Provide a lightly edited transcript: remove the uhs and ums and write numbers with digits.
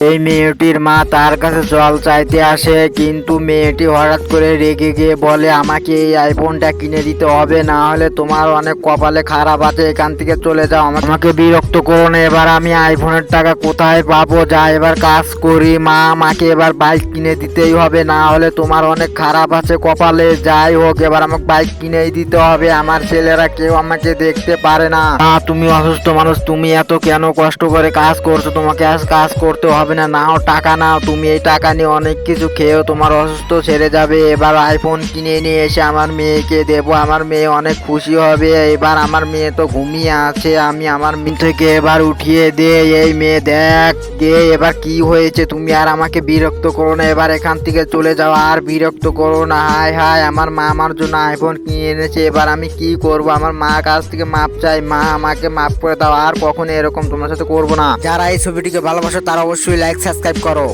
এই মেয়েটির মা তার কাছে জল চাইতে আসে, কিন্তু মেয়েটি হঠাৎ করে রেগে গিয়ে বলে, আমাকে এই আইফোনটা কিনে দিতে হবে, না হলে তোমার অনেক কপালে খারাপ আছে, এখান থেকে চলে যাও, আমাকে বিরক্ত করো না। এবার আমি আইফোনের টাকা কোথায় পাবো? যা এবার কাজ করি, মা আমাকে এবার বাইক কিনে দিতেই হবে, না হলে তোমার অনেক খারাপ আছে কপালে। যাই হোক, এবার আমাকে বাইক কিনেই দিতে হবে, আমার ছেলেরা কেউ আমাকে দেখতে পারে না। তুমি অসুস্থ মানুষ, তুমি এত কেন কষ্ট করে কাজ করছো? তোমাকে আজ কাজ করতে হবে না, নাও টাকা নাও, তুমি এই টাকা নিয়ে অনেক কিছু খেয়েও তোমার অসুস্থ ছেড়ে যাবে। এবার আইফোন কিনে নিয়ে এসে আমার মেয়েকে দেবো, আমার মেয়ে অনেক খুশি হবে। এবার আমার মেয়ে তো ঘুমিয়ে আছে, আমি আমার মেয়ে থেকে এবার উঠিয়ে দে। এই মেয়ে দেখ দে, এবার কি হয়েছে? তুমি আর আমাকে বিরক্ত করো না, এবার এখান থেকে চলে যাও, আর বিরক্ত করো না। হায় হায়, আমার মা আমার জন্য আইফোন কিনে এনেছে, এবার আমি কি করব? আমার মা কাছ থেকে মাপ চাই, মা আমাকে মাফ করে দাও, আর কখনো এরকম তোমার সাথে করবো না। যারা এই ছবিটিকে ভালোবাসো তারা অবশ্যই লাইক সাবস্ক্রাইব করো।